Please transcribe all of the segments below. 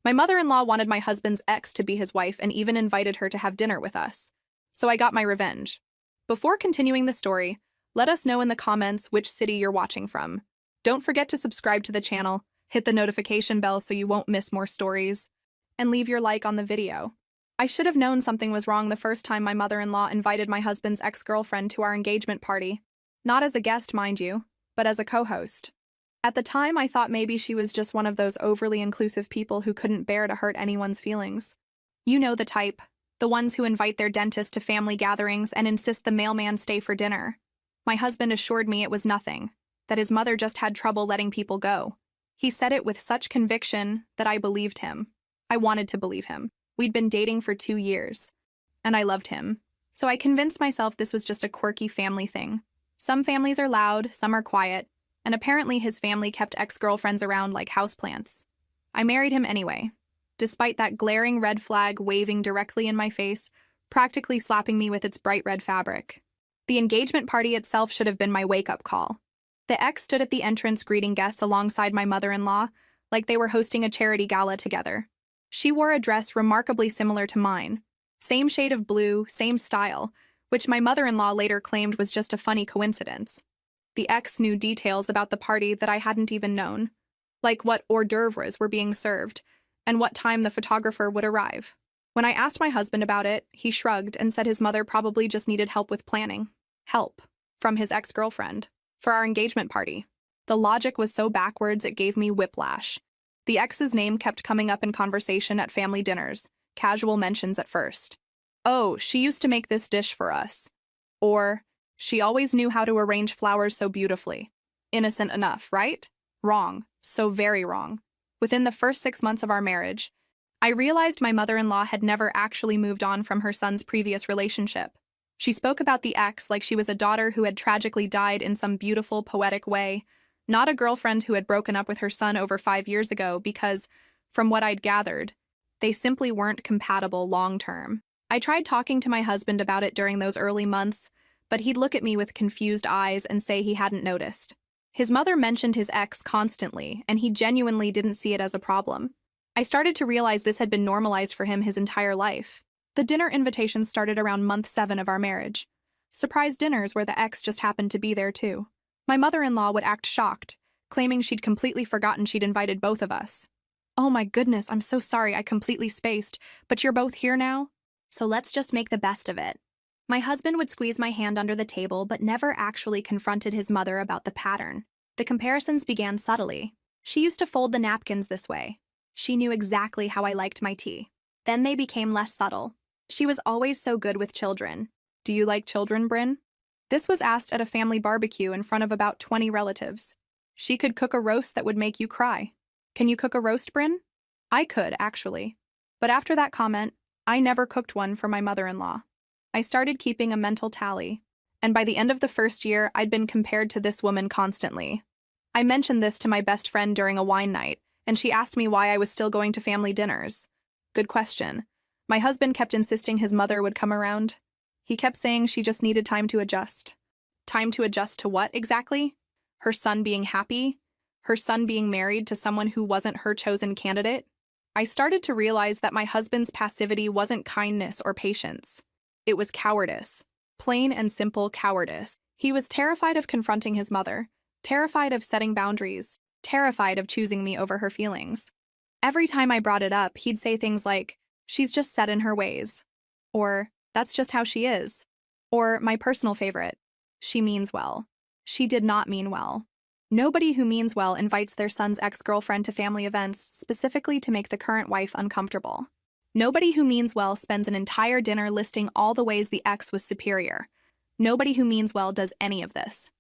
My mother-in-law wanted my husband's ex to be his wife and even invited her to have dinner with us. So I got my revenge. Before continuing the story, let us know in the comments which city you're watching from. Don't forget to subscribe to the channel, hit the notification bell so you won't miss more stories, and leave your like on the video. I should have known something was wrong the first time my mother-in-law invited my husband's ex-girlfriend to our engagement party. Not as a guest, mind you, but as a co-host. At the time, I thought maybe she was just one of those overly inclusive people who couldn't bear to hurt anyone's feelings. You know the type, the ones who invite their dentist to family gatherings and insist the mailman stay for dinner. My husband assured me it was nothing, that his mother just had trouble letting people go. He said it with such conviction that I believed him. I wanted to believe him. We'd been dating for 2 years, and I loved him. So I convinced myself this was just a quirky family thing. Some families are loud, some are quiet, and apparently his family kept ex-girlfriends around like houseplants. I married him anyway, despite that glaring red flag waving directly in my face, practically slapping me with its bright red fabric. The engagement party itself should have been my wake-up call. The ex stood at the entrance greeting guests alongside my mother-in-law, like they were hosting a charity gala together. She wore a dress remarkably similar to mine. Same shade of blue, same style, which my mother-in-law later claimed was just a funny coincidence. The ex knew details about the party that I hadn't even known, like what hors d'oeuvres were being served and what time the photographer would arrive. When I asked my husband about it, he shrugged and said his mother probably just needed help with planning. Help. From his ex-girlfriend. For our engagement party. The logic was so backwards it gave me whiplash. The ex's name kept coming up in conversation at family dinners, casual mentions at first. Oh, she used to make this dish for us. Or, she always knew how to arrange flowers so beautifully. Innocent enough, right? Wrong. So very wrong. Within the first 6 months of our marriage, I realized my mother-in-law had never actually moved on from her son's previous relationship. She spoke about the ex like she was a daughter who had tragically died in some beautiful, poetic way, not a girlfriend who had broken up with her son over 5 years ago because, from what I'd gathered, they simply weren't compatible long-term. I tried talking to my husband about it during those early months, but he'd look at me with confused eyes and say he hadn't noticed. His mother mentioned his ex constantly, and he genuinely didn't see it as a problem. I started to realize this had been normalized for him his entire life. The dinner invitations started around month 7 of our marriage. Surprise dinners where the ex just happened to be there too. My mother-in-law would act shocked, claiming she'd completely forgotten she'd invited both of us. Oh my goodness, I'm so sorry I completely spaced, but you're both here now? So let's just make the best of it. My husband would squeeze my hand under the table but never actually confronted his mother about the pattern. The comparisons began subtly. She used to fold the napkins this way. She knew exactly how I liked my tea. Then they became less subtle. She was always so good with children. Do you like children, Bryn? This was asked at a family barbecue in front of about 20 relatives. She could cook a roast that would make you cry. Can you cook a roast, Bryn? I could, actually. But after that comment, I never cooked one for my mother-in-law. I started keeping a mental tally, and by the end of the first year, I'd been compared to this woman constantly. I mentioned this to my best friend during a wine night, and she asked me why I was still going to family dinners. Good question. My husband kept insisting his mother would come around. He kept saying she just needed time to adjust. Time to adjust to what, exactly? Her son being happy? Her son being married to someone who wasn't her chosen candidate? I started to realize that my husband's passivity wasn't kindness or patience. It was cowardice. Plain and simple cowardice. He was terrified of confronting his mother, terrified of setting boundaries, terrified of choosing me over her feelings. Every time I brought it up, he'd say things like, "She's just set in her ways," or "That's just how she is," or my personal favorite, "She means well." She did not mean well. Nobody who means well invites their son's ex-girlfriend to family events specifically to make the current wife uncomfortable. Nobody who means well spends an entire dinner listing all the ways the ex was superior. Nobody who means well does any of this.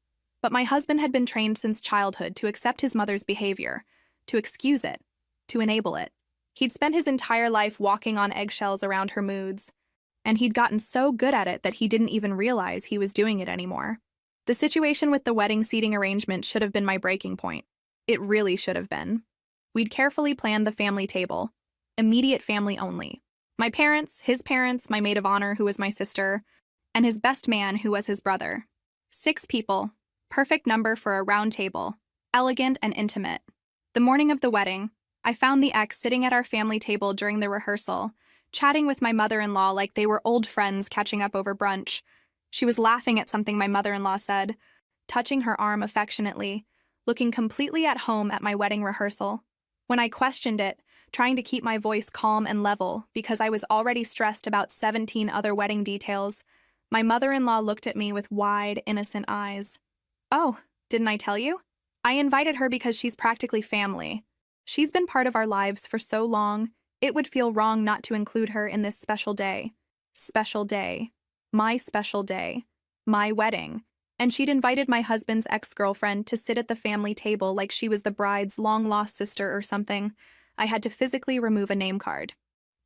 But my husband had been trained since childhood to accept his mother's behavior, to excuse it, to enable it. He'd spent his entire life walking on eggshells around her moods, and he'd gotten so good at it that he didn't even realize he was doing it anymore. The situation with the wedding seating arrangement should have been my breaking point. It really should have been. We'd carefully planned the family table, immediate family only. My parents, his parents, my maid of honor, who was my sister, and his best man, who was his brother. 6 people, perfect number for a round table, elegant and intimate. The morning of the wedding, I found the ex sitting at our family table during the rehearsal, chatting with my mother-in-law like they were old friends catching up over brunch. She was laughing at something my mother-in-law said, touching her arm affectionately, looking completely at home at my wedding rehearsal. When I questioned it, trying to keep my voice calm and level because I was already stressed about 17 other wedding details, my mother-in-law looked at me with wide, innocent eyes. "Oh, didn't I tell you? I invited her because she's practically family. She's been part of our lives for so long, it would feel wrong not to include her in this special day. Special day. My special day. My wedding." And she'd invited my husband's ex-girlfriend to sit at the family table like she was the bride's long-lost sister or something. I had to physically remove a name card.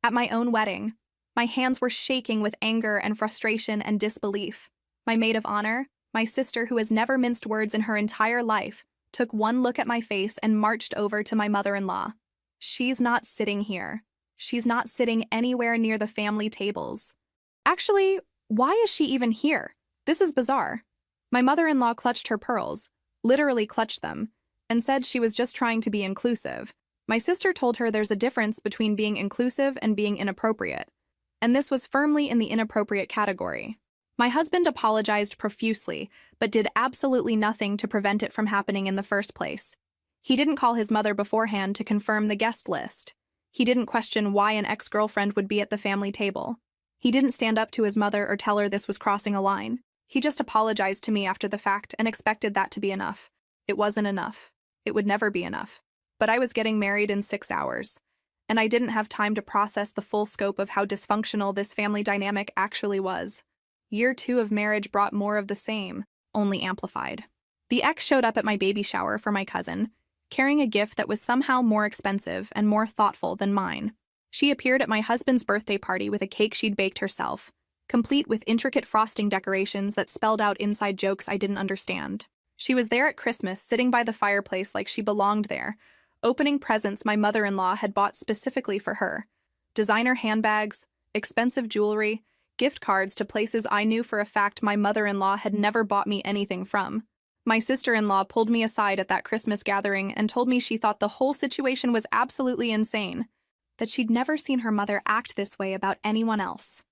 At my own wedding, my hands were shaking with anger and frustration and disbelief. My maid of honor, my sister who has never minced words in her entire life, took one look at my face and marched over to my mother-in-law. "She's not sitting here. She's not sitting anywhere near the family tables. Actually, why is she even here? This is bizarre." My mother-in-law clutched her pearls, literally clutched them, and said she was just trying to be inclusive. My sister told her there's a difference between being inclusive and being inappropriate, and this was firmly in the inappropriate category. My husband apologized profusely, but did absolutely nothing to prevent it from happening in the first place. He didn't call his mother beforehand to confirm the guest list. He didn't question why an ex-girlfriend would be at the family table. He didn't stand up to his mother or tell her this was crossing a line. He just apologized to me after the fact and expected that to be enough. It wasn't enough. It would never be enough. But I was getting married in 6 hours, and I didn't have time to process the full scope of how dysfunctional this family dynamic actually was. Year 2 of marriage brought more of the same, only amplified. The ex showed up at my baby shower for my cousin, carrying a gift that was somehow more expensive and more thoughtful than mine. She appeared at my husband's birthday party with a cake she'd baked herself, complete with intricate frosting decorations that spelled out inside jokes I didn't understand. She was there at Christmas, sitting by the fireplace like she belonged there, opening presents my mother-in-law had bought specifically for her. Designer handbags, expensive jewelry, gift cards to places I knew for a fact my mother-in-law had never bought me anything from. My sister-in-law pulled me aside at that Christmas gathering and told me she thought the whole situation was absolutely insane, that she'd never seen her mother act this way about anyone else.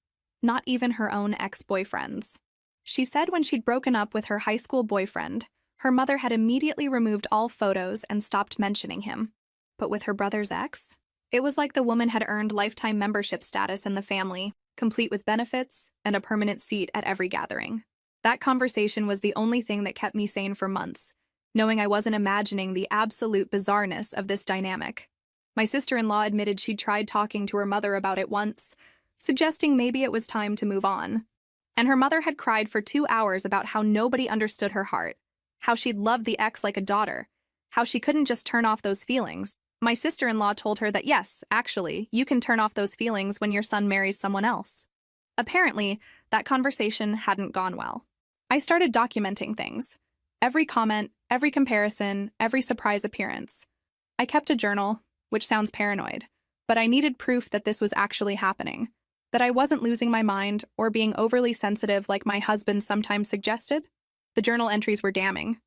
Not even her own ex-boyfriends. She said when she'd broken up with her high school boyfriend, her mother had immediately removed all photos and stopped mentioning him. But with her brother's ex, it was like the woman had earned lifetime membership status in the family, complete with benefits and a permanent seat at every gathering. That conversation was the only thing that kept me sane for months, knowing I wasn't imagining the absolute bizarreness of this dynamic. My sister-in-law admitted she'd tried talking to her mother about it once, suggesting maybe it was time to move on. And her mother had cried for 2 hours about how nobody understood her heart, how she'd loved the ex like a daughter, how she couldn't just turn off those feelings. My sister-in-law told her that yes, actually, you can turn off those feelings when your son marries someone else. Apparently, that conversation hadn't gone well. I started documenting things. Every comment, every comparison, every surprise appearance. I kept a journal, which sounds paranoid, but I needed proof that this was actually happening, that I wasn't losing my mind or being overly sensitive like my husband sometimes suggested. The journal entries were damning.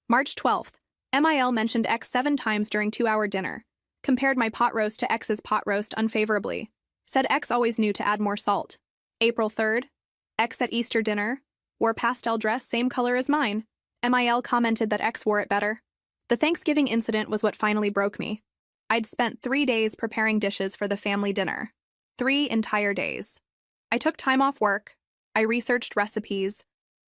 March 12th, MIL mentioned X 7 times during 2-hour dinner, compared my pot roast to X's pot roast unfavorably, said X always knew to add more salt. April 3rd, X at Easter dinner, wore pastel dress same color as mine. MIL commented that X wore it better. The Thanksgiving incident was what finally broke me. I'd spent 3 days preparing dishes for the family dinner. 3 entire days. I took time off work. I researched recipes.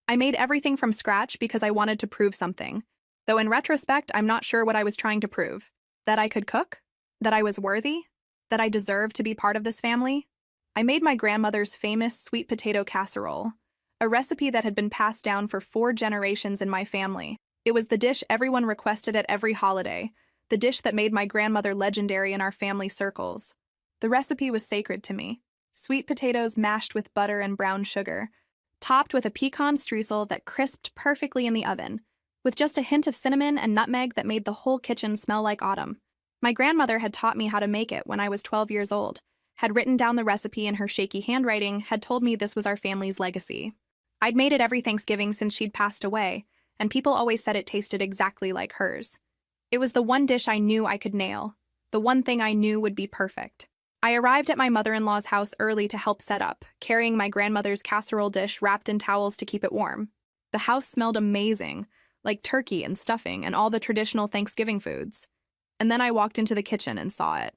I made everything from scratch because I wanted to prove something. Though in retrospect, I'm not sure what I was trying to prove. That I could cook? That I was worthy? That I deserved to be part of this family? I made my grandmother's famous sweet potato casserole, a recipe that had been passed down for 4 generations in my family. It was the dish everyone requested at every holiday, the dish that made my grandmother legendary in our family circles. The recipe was sacred to me. Sweet potatoes mashed with butter and brown sugar, topped with a pecan streusel that crisped perfectly in the oven, with just a hint of cinnamon and nutmeg that made the whole kitchen smell like autumn. My grandmother had taught me how to make it when I was 12 years old, had written down the recipe in her shaky handwriting, had told me this was our family's legacy. I'd made it every Thanksgiving since she'd passed away, and people always said it tasted exactly like hers. It was the one dish I knew I could nail, the one thing I knew would be perfect. I arrived at my mother-in-law's house early to help set up, carrying my grandmother's casserole dish wrapped in towels to keep it warm. The house smelled amazing, like turkey and stuffing and all the traditional Thanksgiving foods. And then I walked into the kitchen and saw it.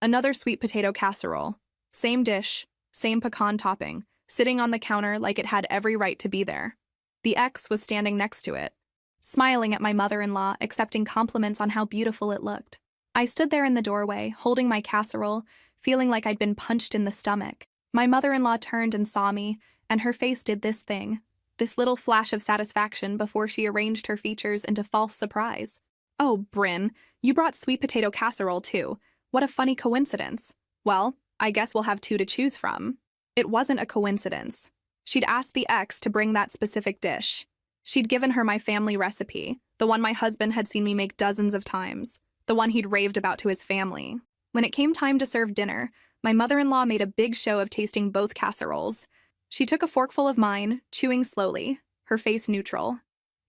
Another sweet potato casserole. Same dish, same pecan topping, sitting on the counter like it had every right to be there. The ex was standing next to it, smiling at my mother-in-law, accepting compliments on how beautiful it looked. I stood there in the doorway, holding my casserole, feeling like I'd been punched in the stomach. My mother-in-law turned and saw me, and her face did this thing, this little flash of satisfaction before she arranged her features into false surprise. "Oh, Bryn, you brought sweet potato casserole too. What a funny coincidence. Well, I guess we'll have two to choose from." It wasn't a coincidence. She'd asked the ex to bring that specific dish. She'd given her my family recipe, the one my husband had seen me make dozens of times, the one he'd raved about to his family. When it came time to serve dinner, my mother-in-law made a big show of tasting both casseroles. She took a forkful of mine, chewing slowly, her face neutral.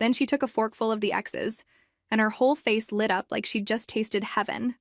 Then she took a forkful of the ex's, and her whole face lit up like she'd just tasted heaven.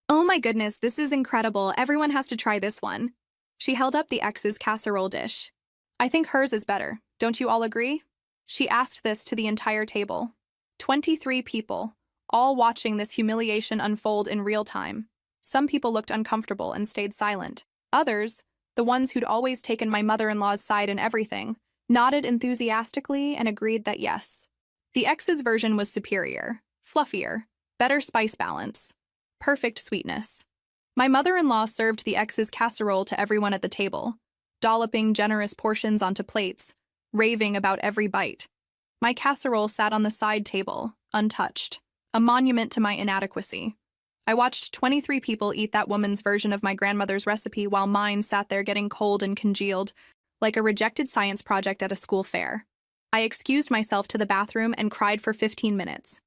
"Oh my goodness, this is incredible. Everyone has to try this one." She held up the ex's casserole dish. "I think hers is better. Don't you all agree?" She asked this to the entire table. 23 people, all watching this humiliation unfold in real time. Some people looked uncomfortable and stayed silent. Others, the ones who'd always taken my mother-in-law's side in everything, nodded enthusiastically and agreed that yes. The ex's version was superior, fluffier, better spice balance, perfect sweetness. My mother-in-law served the ex's casserole to everyone at the table, dolloping generous portions onto plates, raving about every bite. My casserole sat on the side table, untouched, a monument to my inadequacy. I watched 23 people eat that woman's version of my grandmother's recipe while mine sat there getting cold and congealed, like a rejected science project at a school fair. I excused myself to the bathroom and cried for 15 minutes.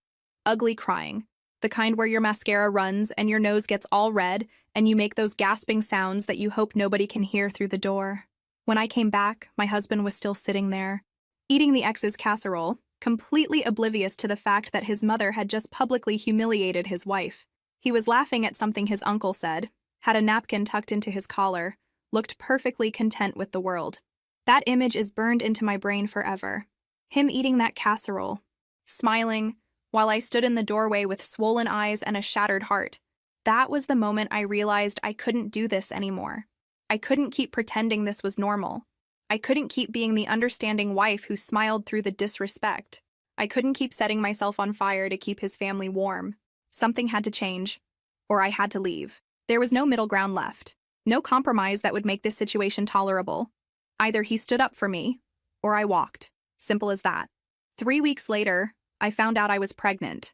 Ugly crying, the kind where your mascara runs and your nose gets all red and you make those gasping sounds that you hope nobody can hear through the door. When I came back, my husband was still sitting there, eating the ex's casserole, completely oblivious to the fact that his mother had just publicly humiliated his wife. He was laughing at something his uncle said, had a napkin tucked into his collar, looked perfectly content with the world. That image is burned into my brain forever. Him eating that casserole, smiling, while I stood in the doorway with swollen eyes and a shattered heart. That was the moment I realized I couldn't do this anymore. I couldn't keep pretending this was normal. I couldn't keep being the understanding wife who smiled through the disrespect. I couldn't keep setting myself on fire to keep his family warm. Something had to change, or I had to leave. There was no middle ground left. No compromise that would make this situation tolerable. Either he stood up for me, or I walked. Simple as that. 3 weeks later, I found out I was pregnant.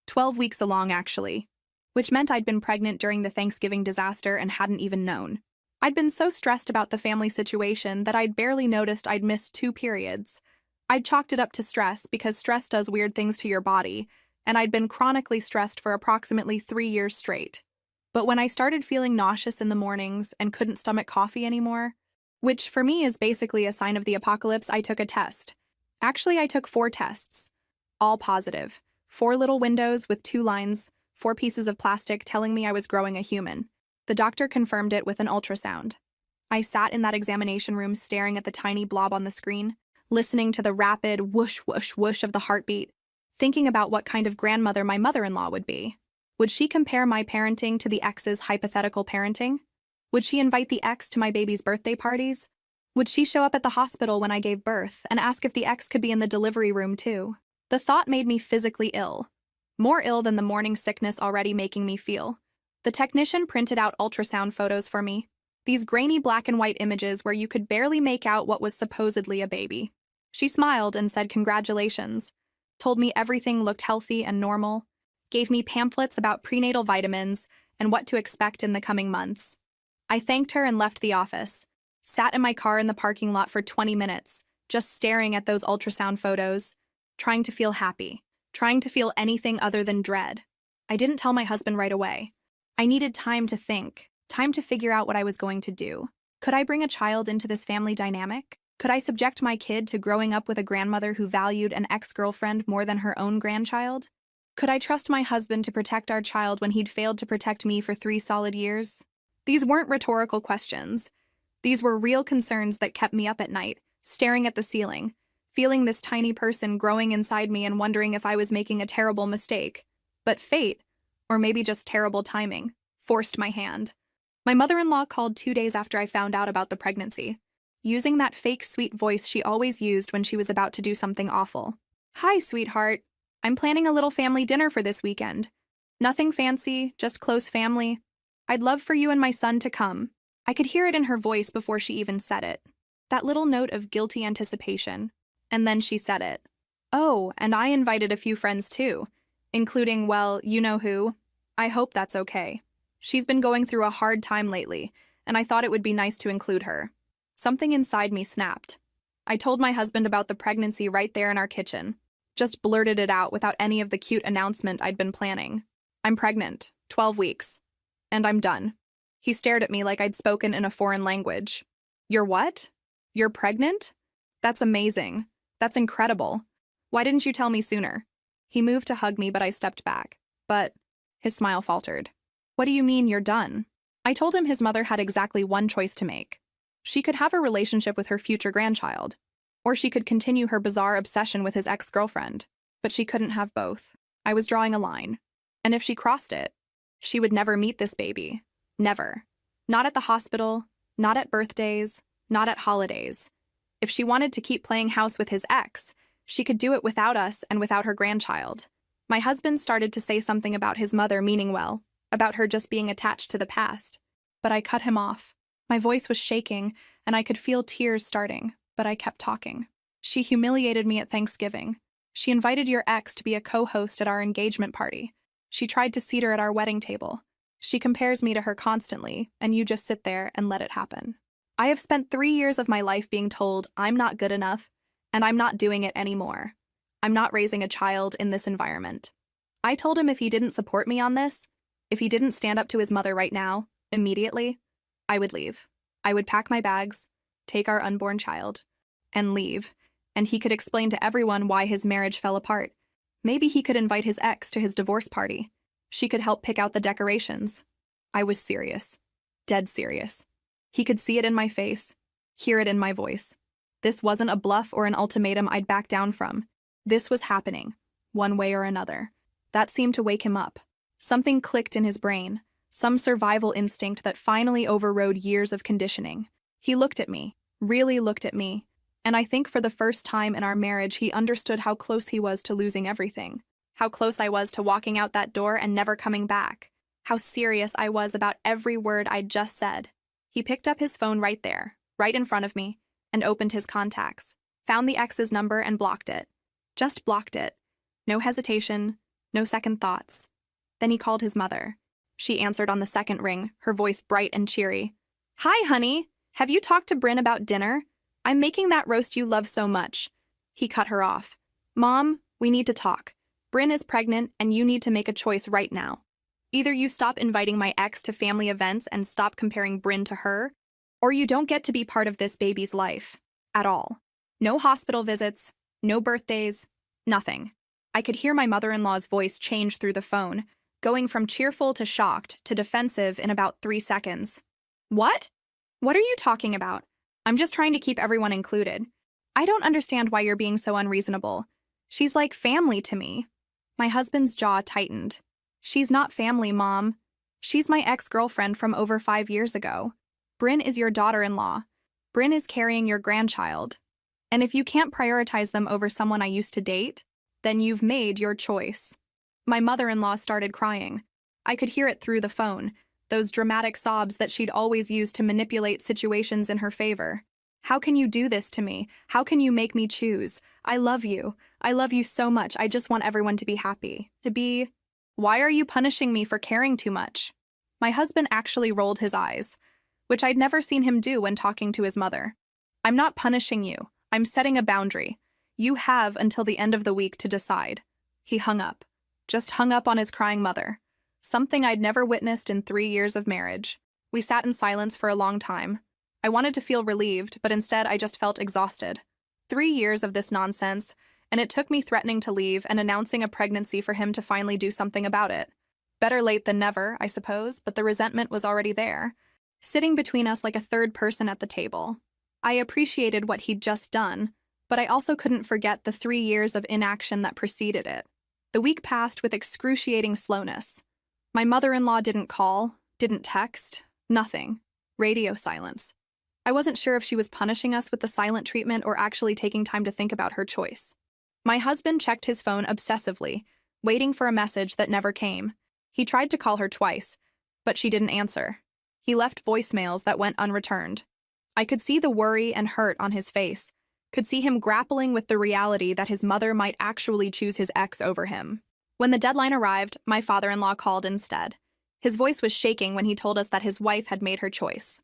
12 weeks along, actually. Which meant I'd been pregnant during the Thanksgiving disaster and hadn't even known. I'd been so stressed about the family situation that I'd barely noticed I'd missed 2 periods. I'd chalked it up to stress because stress does weird things to your body, and I'd been chronically stressed for approximately 3 years straight. But when I started feeling nauseous in the mornings and couldn't stomach coffee anymore, which for me is basically a sign of the apocalypse, I took a test. Actually, I took 4 tests. All positive. 4 little windows with 2 lines, 4 pieces of plastic telling me I was growing a human. The doctor confirmed it with an ultrasound. I sat in that examination room staring at the tiny blob on the screen, listening to the rapid whoosh, whoosh, whoosh of the heartbeat, thinking about what kind of grandmother my mother-in-law would be. Would she compare my parenting to the ex's hypothetical parenting? Would she invite the ex to my baby's birthday parties? Would she show up at the hospital when I gave birth and ask if the ex could be in the delivery room too? The thought made me physically ill. More ill than the morning sickness already making me feel. The technician printed out ultrasound photos for me. These grainy black and white images where you could barely make out what was supposedly a baby. She smiled and said congratulations, told me everything looked healthy and normal, gave me pamphlets about prenatal vitamins and what to expect in the coming months. I thanked her and left the office, sat in my car in the parking lot for 20 minutes, just staring at those ultrasound photos, trying to feel happy, trying to feel anything other than dread. I didn't tell my husband right away. I needed time to think, time to figure out what I was going to do. Could I bring a child into this family dynamic? Could I subject my kid to growing up with a grandmother who valued an ex-girlfriend more than her own grandchild? Could I trust my husband to protect our child when he'd failed to protect me for 3 solid years? These weren't rhetorical questions. These were real concerns that kept me up at night, staring at the ceiling, feeling this tiny person growing inside me and wondering if I was making a terrible mistake. But fate, or maybe just terrible timing, forced my hand. My mother-in-law called 2 days after I found out about the pregnancy, using that fake sweet voice she always used when she was about to do something awful. "Hi, sweetheart. I'm planning a little family dinner for this weekend. Nothing fancy, just close family. I'd love for you and my son to come." I could hear it in her voice before she even said it. That little note of guilty anticipation. And then she said it. "Oh, and I invited a few friends too, including, well, you know who. I hope that's okay. She's been going through a hard time lately, and I thought it would be nice to include her." Something inside me snapped. I told my husband about the pregnancy right there in our kitchen. Just blurted it out without any of the cute announcement I'd been planning. "I'm pregnant, 12 weeks. And I'm done." He stared at me like I'd spoken in a foreign language. "You're what? You're pregnant? That's amazing. That's incredible. Why didn't you tell me sooner?" He moved to hug me, but I stepped back. "But," his smile faltered. "What do you mean you're done?" I told him his mother had exactly one choice to make. She could have a relationship with her future grandchild, or she could continue her bizarre obsession with his ex-girlfriend. But she couldn't have both. I was drawing a line. And if she crossed it, she would never meet this baby. Never. Not at the hospital, not at birthdays, not at holidays. If she wanted to keep playing house with his ex, she could do it without us and without her grandchild. My husband started to say something about his mother meaning well, about her just being attached to the past. But I cut him off. My voice was shaking, and I could feel tears starting, but I kept talking. "She humiliated me at Thanksgiving. She invited your ex to be a co-host at our engagement party. She tried to seat her at our wedding table. She compares me to her constantly, and you just sit there and let it happen. I have spent 3 years of my life being told I'm not good enough, and I'm not doing it anymore. I'm not raising a child in this environment." I told him if he didn't support me on this, if he didn't stand up to his mother right now, immediately, I would leave. I would pack my bags, take our unborn child, and leave, and he could explain to everyone why his marriage fell apart. Maybe he could invite his ex to his divorce party. She could help pick out the decorations. I was serious. Dead serious. He could see it in my face, hear it in my voice. This wasn't a bluff or an ultimatum I'd back down from. This was happening, one way or another. That seemed to wake him up. Something clicked in his brain, some survival instinct that finally overrode years of conditioning. He looked at me, really looked at me, and I think for the first time in our marriage he understood how close he was to losing everything. How close I was to walking out that door and never coming back. How serious I was about every word I'd just said. He picked up his phone right there, right in front of me, and opened his contacts, found the ex's number and blocked it. Just blocked it. No hesitation, no second thoughts. Then he called his mother. She answered on the second ring, her voice bright and cheery. "Hi, honey. Have you talked to Bryn about dinner? I'm making that roast you love so much." He cut her off. "Mom, we need to talk. Bryn is pregnant, and you need to make a choice right now. Either you stop inviting my ex to family events and stop comparing Bryn to her, or you don't get to be part of this baby's life. At all. No hospital visits, no birthdays, nothing." I could hear my mother-in-law's voice change through the phone, going from cheerful to shocked to defensive in about 3 seconds. "What? What are you talking about? I'm just trying to keep everyone included. I don't understand why you're being so unreasonable. She's like family to me." My husband's jaw tightened. "She's not family, Mom. She's my ex-girlfriend from over 5 years ago. Bryn is your daughter-in-law. Bryn is carrying your grandchild. And if you can't prioritize them over someone I used to date, then you've made your choice." My mother-in-law started crying. I could hear it through the phone, those dramatic sobs that she'd always used to manipulate situations in her favor. "How can you do this to me? How can you make me choose? I love you. I love you so much. I just want everyone to be happy. Why are you punishing me for caring too much?" My husband actually rolled his eyes, which I'd never seen him do when talking to his mother. "I'm not punishing you. I'm setting a boundary. You have until the end of the week to decide." He hung up. Just hung up on his crying mother. Something I'd never witnessed in 3 years of marriage. We sat in silence for a long time. I wanted to feel relieved, but instead I just felt exhausted. 3 years of this nonsense, and it took me threatening to leave and announcing a pregnancy for him to finally do something about it. Better late than never, I suppose, but the resentment was already there, sitting between us like a third person at the table. I appreciated what he'd just done, but I also couldn't forget the 3 years of inaction that preceded it. The week passed with excruciating slowness. My mother-in-law didn't call, didn't text, nothing. Radio silence. I wasn't sure if she was punishing us with the silent treatment or actually taking time to think about her choice. My husband checked his phone obsessively, waiting for a message that never came. He tried to call her twice, but she didn't answer. He left voicemails that went unreturned. I could see the worry and hurt on his face, could see him grappling with the reality that his mother might actually choose his ex over him. When the deadline arrived, my father-in-law called instead. His voice was shaking when he told us that his wife had made her choice.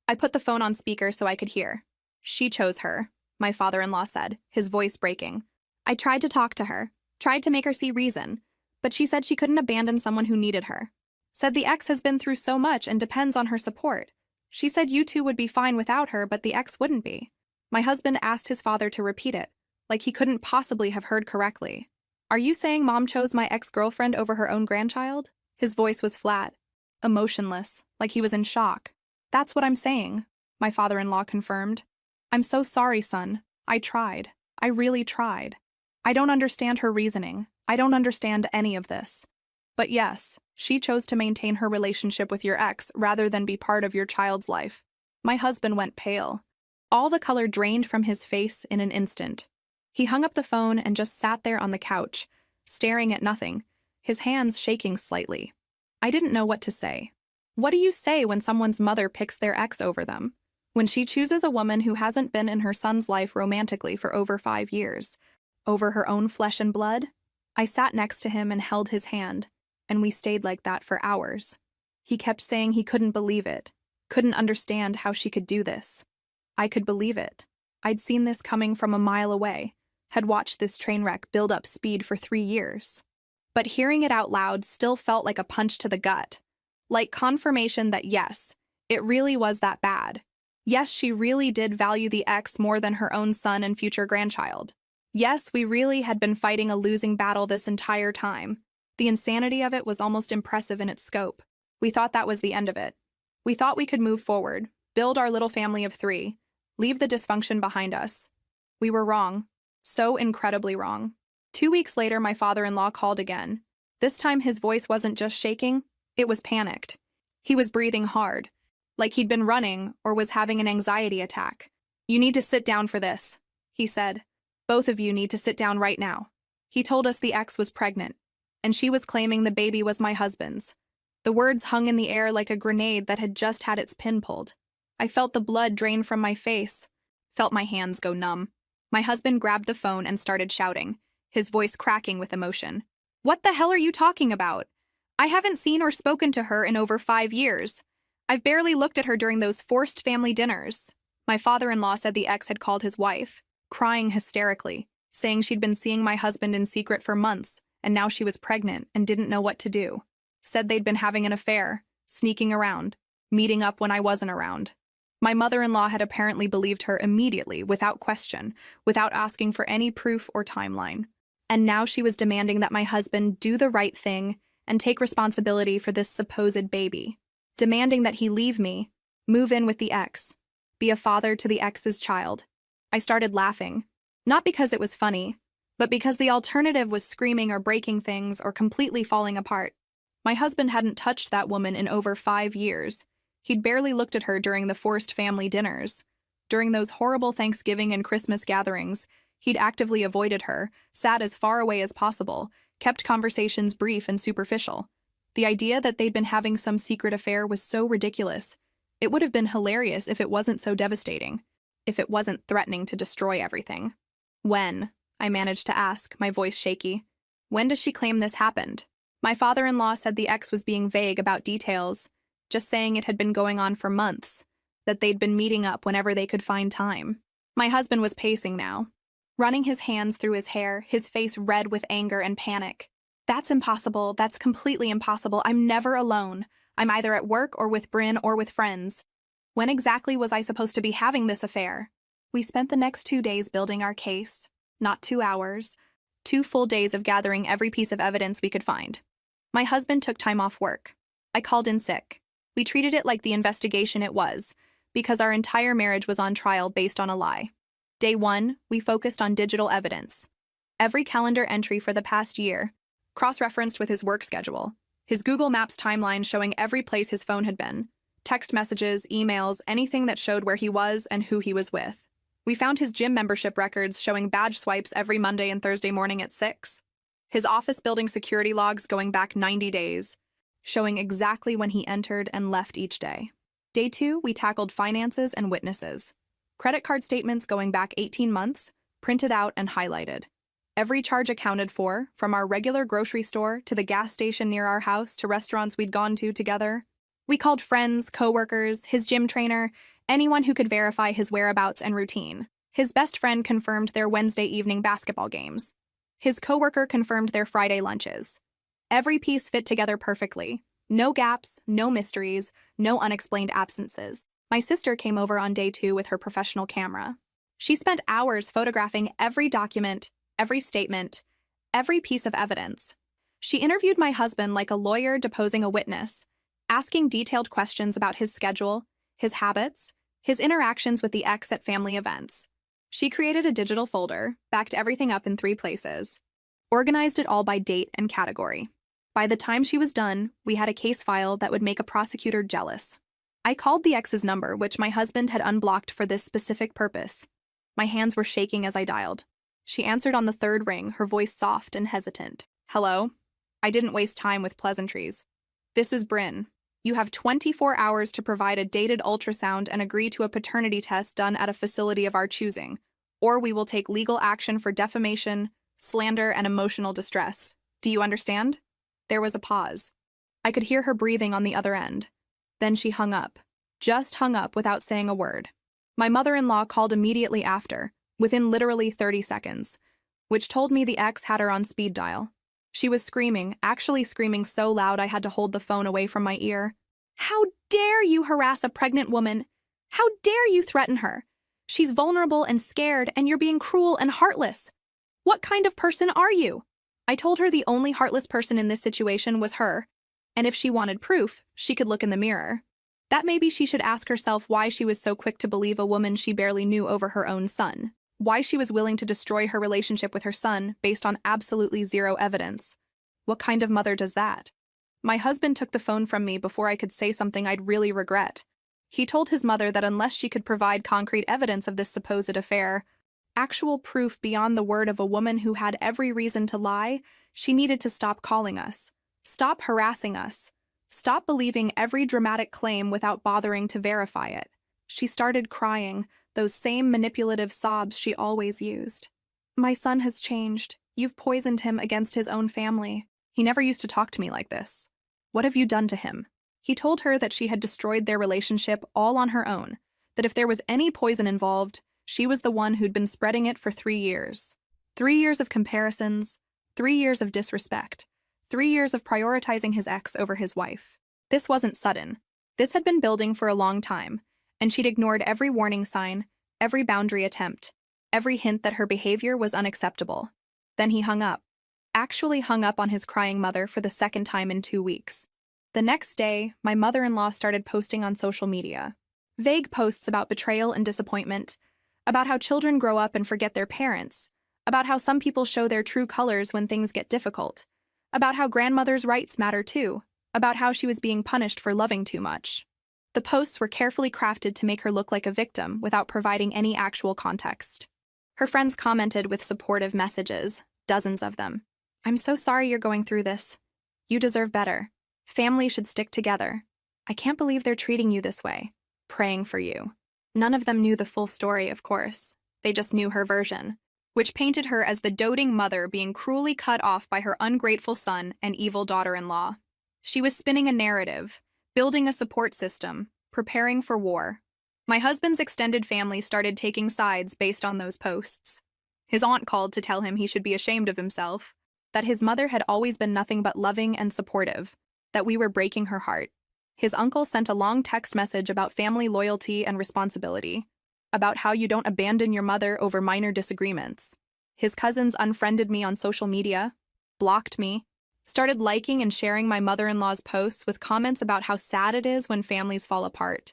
I put the phone on speaker so I could hear. She chose her, my father-in-law said, his voice breaking. I tried to talk to her, tried to make her see reason, but she said she couldn't abandon someone who needed her. Said the ex has been through so much and depends on her support. She said you two would be fine without her, but the ex wouldn't be. My husband asked his father to repeat it, like he couldn't possibly have heard correctly. Are you saying Mom chose my ex-girlfriend over her own grandchild? His voice was flat, emotionless, like he was in shock. That's what I'm saying, my father-in-law confirmed. I'm so sorry, son. I tried. I really tried. I don't understand her reasoning. I don't understand any of this. But yes, she chose to maintain her relationship with your ex rather than be part of your child's life. My husband went pale. All the color drained from his face in an instant. He hung up the phone and just sat there on the couch, staring at nothing, his hands shaking slightly. I didn't know what to say. What do you say when someone's mother picks their ex over them? When she chooses a woman who hasn't been in her son's life romantically for over 5 years, over her own flesh and blood? I sat next to him and held his hand, and we stayed like that for hours. He kept saying he couldn't believe it, couldn't understand how she could do this. I could believe it. I'd seen this coming from a mile away, had watched this train wreck build up speed for 3 years. But hearing it out loud still felt like a punch to the gut, like confirmation that yes, it really was that bad. Yes, she really did value the ex more than her own son and future grandchild. Yes, we really had been fighting a losing battle this entire time. The insanity of it was almost impressive in its scope. We thought that was the end of it. We thought we could move forward, build our little family of 3, leave the dysfunction behind us. We were wrong. So incredibly wrong. 2 weeks later, my father-in-law called again. This time his voice wasn't just shaking, it was panicked. He was breathing hard, like he'd been running or was having an anxiety attack. You need to sit down for this, he said. Both of you need to sit down right now. He told us the ex was pregnant, and she was claiming the baby was my husband's. The words hung in the air like a grenade that had just had its pin pulled. I felt the blood drain from my face, felt my hands go numb. My husband grabbed the phone and started shouting, his voice cracking with emotion. What the hell are you talking about? I haven't seen or spoken to her in over 5 years. I've barely looked at her during those forced family dinners. My father-in-law said the ex had called his wife, crying hysterically, saying she'd been seeing my husband in secret for months, and now she was pregnant and didn't know what to do. Said they'd been having an affair, sneaking around, meeting up when I wasn't around. My mother-in-law had apparently believed her immediately, without question, without asking for any proof or timeline. And now she was demanding that my husband do the right thing and take responsibility for this supposed baby. Demanding that he leave me, move in with the ex, be a father to the ex's child. I started laughing, not because it was funny, but because the alternative was screaming or breaking things or completely falling apart. My husband hadn't touched that woman in over 5 years. He'd barely looked at her during the forced family dinners. During those horrible Thanksgiving and Christmas gatherings, he'd actively avoided her, sat as far away as possible, kept conversations brief and superficial. The idea that they'd been having some secret affair was so ridiculous. It would have been hilarious if it wasn't so devastating, if it wasn't threatening to destroy everything. When? I managed to ask, my voice shaky. When does she claim this happened? My father-in-law said the ex was being vague about details, just saying it had been going on for months, that they'd been meeting up whenever they could find time. My husband was pacing now, running his hands through his hair, his face red with anger and panic. That's impossible. That's completely impossible. I'm never alone. I'm either at work or with Bryn or with friends. When exactly was I supposed to be having this affair? We spent the next 2 days building our case, Not 2 hours. 2 full days of gathering every piece of evidence we could find. My husband took time off work. I called in sick. We treated it like the investigation it was, because our entire marriage was on trial based on a lie. Day 1, we focused on digital evidence. Every calendar entry for the past year, cross-referenced with his work schedule, his Google Maps timeline showing every place his phone had been, text messages, emails, anything that showed where he was and who he was with. We found his gym membership records showing badge swipes every Monday and Thursday morning at 6. His office building security logs going back 90 days, showing exactly when he entered and left each day. Day 2, we tackled finances and witnesses. Credit card statements going back 18 months, printed out and highlighted. Every charge accounted for, from our regular grocery store to the gas station near our house to restaurants we'd gone to together. We called friends, coworkers, his gym trainer, anyone who could verify his whereabouts and routine. His best friend confirmed their Wednesday evening basketball games. His coworker confirmed their Friday lunches. Every piece fit together perfectly. No gaps, no mysteries, no unexplained absences. My sister came over on day 2 with her professional camera. She spent hours photographing every document, every statement, every piece of evidence. She interviewed my husband like a lawyer deposing a witness, asking detailed questions about his schedule, his habits, his interactions with the ex at family events. She created a digital folder, backed everything up in 3 places, organized it all by date and category. By the time she was done, we had a case file that would make a prosecutor jealous. I called the ex's number, which my husband had unblocked for this specific purpose. My hands were shaking as I dialed. She answered on the 3rd ring, her voice soft and hesitant. Hello? I didn't waste time with pleasantries. This is Bryn. You have 24 hours to provide a dated ultrasound and agree to a paternity test done at a facility of our choosing, or we will take legal action for defamation, slander, and emotional distress. Do you understand? There was a pause. I could hear her breathing on the other end. Then she hung up. Just hung up without saying a word. My mother-in-law called immediately after, within literally 30 seconds, which told me the ex had her on speed dial. She was screaming, actually screaming so loud I had to hold the phone away from my ear. How dare you harass a pregnant woman? How dare you threaten her? She's vulnerable and scared, and you're being cruel and heartless. What kind of person are you? I told her the only heartless person in this situation was her, and if she wanted proof, she could look in the mirror. That maybe she should ask herself why she was so quick to believe a woman she barely knew over her own son. Why she was willing to destroy her relationship with her son based on absolutely zero evidence. What kind of mother does that? My husband took the phone from me before I could say something I'd really regret. He told his mother that unless she could provide concrete evidence of this supposed affair, actual proof beyond the word of a woman who had every reason to lie, she needed to stop calling us. Stop harassing us. Stop believing every dramatic claim without bothering to verify it. She started crying, those same manipulative sobs she always used. My son has changed. You've poisoned him against his own family. He never used to talk to me like this. What have you done to him? He told her that she had destroyed their relationship all on her own, that if there was any poison involved, she was the one who'd been spreading it for 3 years. 3 years of comparisons, 3 years of disrespect, 3 years of prioritizing his ex over his wife. This wasn't sudden. This had been building for a long time, and she'd ignored every warning sign, every boundary attempt, every hint that her behavior was unacceptable. Then he hung up. Actually hung up on his crying mother for the 2nd time in 2 weeks. The next day, my mother-in-law started posting on social media. Vague posts about betrayal and disappointment, about how children grow up and forget their parents, about how some people show their true colors when things get difficult, about how grandmother's rights matter too, about how she was being punished for loving too much. The posts were carefully crafted to make her look like a victim without providing any actual context. Her friends commented with supportive messages, dozens of them. I'm so sorry you're going through this. You deserve better. Family should stick together. I can't believe they're treating you this way. Praying for you. None of them knew the full story, of course. They just knew her version, which painted her as the doting mother being cruelly cut off by her ungrateful son and evil daughter-in-law. She was spinning a narrative, building a support system, preparing for war. My husband's extended family started taking sides based on those posts. His aunt called to tell him he should be ashamed of himself, that his mother had always been nothing but loving and supportive, that we were breaking her heart. His uncle sent a long text message about family loyalty and responsibility, about how you don't abandon your mother over minor disagreements. His cousins unfriended me on social media, blocked me, started liking and sharing my mother-in-law's posts with comments about how sad it is when families fall apart.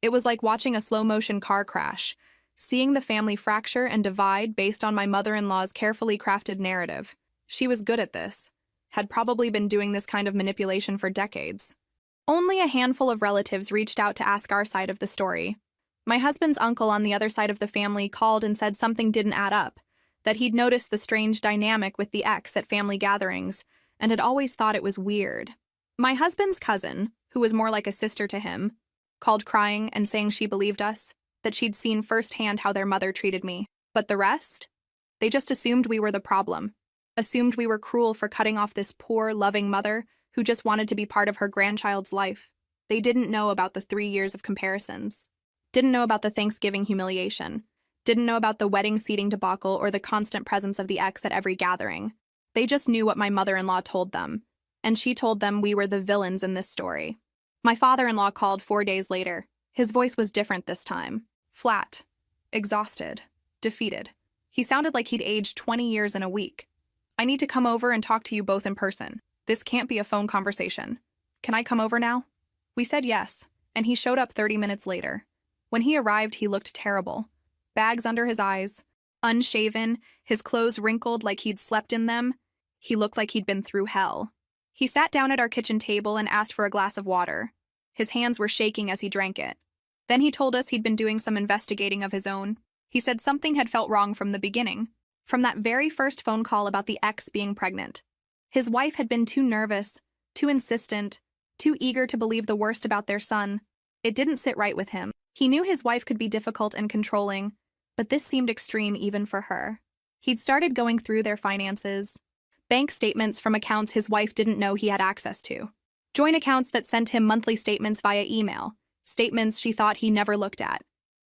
It was like watching a slow-motion car crash, seeing the family fracture and divide based on my mother-in-law's carefully crafted narrative. She was good at this, had probably been doing this kind of manipulation for decades. Only a handful of relatives reached out to ask our side of the story. My husband's uncle on the other side of the family called and said something didn't add up, that he'd noticed the strange dynamic with the ex at family gatherings, and had always thought it was weird. My husband's cousin, who was more like a sister to him, called crying and saying she believed us, that she'd seen firsthand how their mother treated me. But the rest? They just assumed we were the problem, assumed we were cruel for cutting off this poor, loving mother who just wanted to be part of her grandchild's life. They didn't know about the 3 years of comparisons, didn't know about the Thanksgiving humiliation, didn't know about the wedding seating debacle or the constant presence of the ex at every gathering. They just knew what my mother-in-law told them, and she told them we were the villains in this story. My father-in-law called 4 days later. His voice was different this time. Flat, exhausted, defeated. He sounded like he'd aged 20 years in a week. I need to come over and talk to you both in person. This can't be a phone conversation. Can I come over now? We said yes, and he showed up 30 minutes later. When he arrived, he looked terrible. Bags under his eyes, unshaven, his clothes wrinkled like he'd slept in them. He looked like he'd been through hell. He sat down at our kitchen table and asked for a glass of water. His hands were shaking as he drank it. Then he told us he'd been doing some investigating of his own. He said something had felt wrong from the beginning, from that very first phone call about the ex being pregnant. His wife had been too nervous, too insistent, too eager to believe the worst about their son. It didn't sit right with him. He knew his wife could be difficult and controlling, but this seemed extreme even for her. He'd started going through their finances, bank statements from accounts his wife didn't know he had access to, joint accounts that sent him monthly statements via email, statements she thought he never looked at.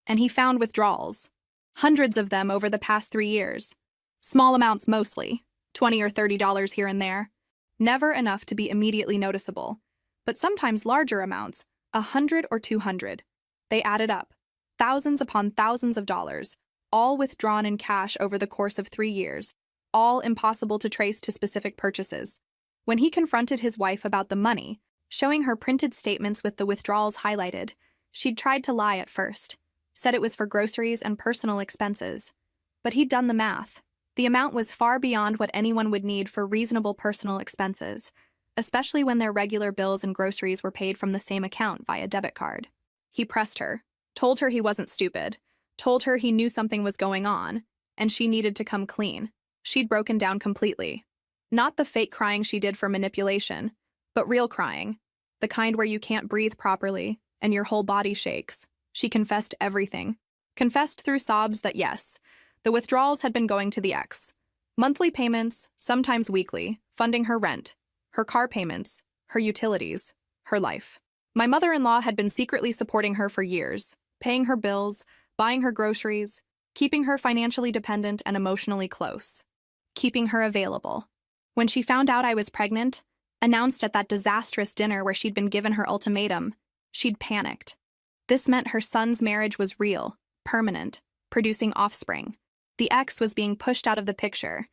And he found withdrawals, hundreds of them over the past 3 years. Small amounts mostly, $20 or $30 here and there. Never enough to be immediately noticeable, but sometimes larger amounts, 100 or 200. They added up, thousands upon thousands of dollars, all withdrawn in cash over the course of 3 years, all impossible to trace to specific purchases. When he confronted his wife about the money, showing her printed statements with the withdrawals highlighted, she'd tried to lie at first, said it was for groceries and personal expenses. But he'd done the math. The amount was far beyond what anyone would need for reasonable personal expenses, especially when their regular bills and groceries were paid from the same account via debit card. He pressed her, told her he wasn't stupid, told her he knew something was going on, and she needed to come clean. She'd broken down completely. Not the fake crying she did for manipulation, but real crying, the kind where you can't breathe properly and your whole body shakes. She confessed everything. Confessed through sobs that yes, the withdrawals had been going to the ex. Monthly payments, sometimes weekly, funding her rent, her car payments, her utilities, her life. My mother-in-law had been secretly supporting her for years, paying her bills, buying her groceries, keeping her financially dependent and emotionally close, keeping her available. When she found out I was pregnant, announced at that disastrous dinner where she'd been given her ultimatum, she'd panicked. This meant her son's marriage was real, permanent, producing offspring. The ex was being pushed out of the picture,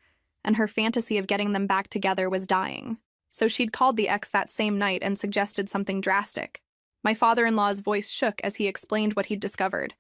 and her fantasy of getting them back together was dying. So she'd called the ex that same night and suggested something drastic. My father-in-law's voice shook as he explained what he'd discovered.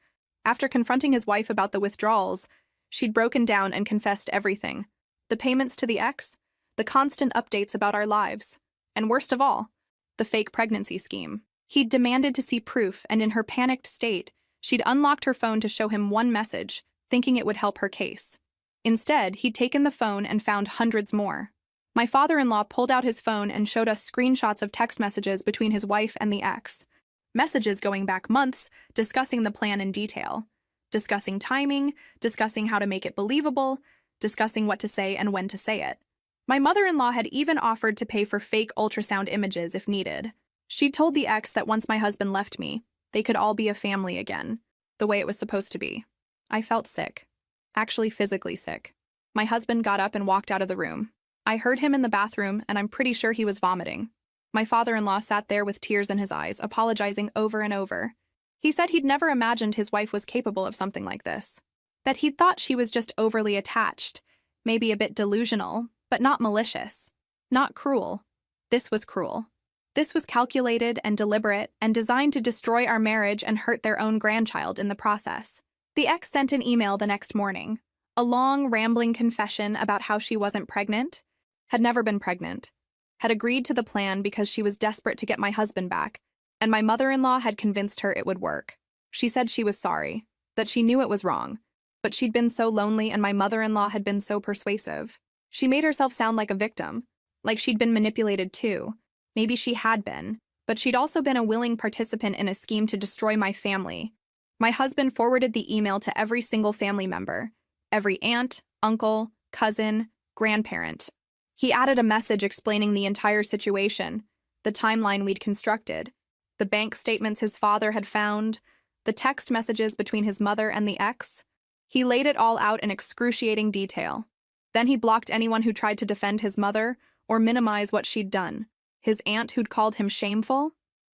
After confronting his wife about the withdrawals, she'd broken down and confessed everything. The payments to the ex, the constant updates about our lives, and worst of all, the fake pregnancy scheme. He'd demanded to see proof, and in her panicked state, she'd unlocked her phone to show him one message, thinking it would help her case. Instead, he'd taken the phone and found hundreds more. My father-in-law pulled out his phone and showed us screenshots of text messages between his wife and the ex. Messages going back months, discussing the plan in detail. Discussing timing, discussing how to make it believable, discussing what to say and when to say it. My mother-in-law had even offered to pay for fake ultrasound images if needed. She'd told the ex that once my husband left me, they could all be a family again, the way it was supposed to be. I felt sick. Actually physically sick. My husband got up and walked out of the room. I heard him in the bathroom, and I'm pretty sure he was vomiting. My father-in-law sat there with tears in his eyes, apologizing over and over. He said he'd never imagined his wife was capable of something like this. That he'd thought she was just overly attached, Maybe a bit delusional, but not malicious. Not cruel. This was cruel. This was calculated and deliberate and designed to destroy our marriage and hurt their own grandchild in the process. The ex sent an email the next morning. A long, rambling confession about how she wasn't pregnant, had never been pregnant, had agreed to the plan because she was desperate to get my husband back, and my mother-in-law had convinced her it would work. She said she was sorry, that she knew it was wrong, but she'd been so lonely and my mother-in-law had been so persuasive. She made herself sound like a victim, like she'd been manipulated too. Maybe she had been, but she'd also been a willing participant in a scheme to destroy my family. My husband forwarded the email to every single family member, every aunt, uncle, cousin, grandparent. He added a message explaining the entire situation, the timeline we'd constructed, the bank statements his father had found, the text messages between his mother and the ex. He laid it all out in excruciating detail. Then he blocked anyone who tried to defend his mother or minimize what she'd done. His aunt who'd called him shameful?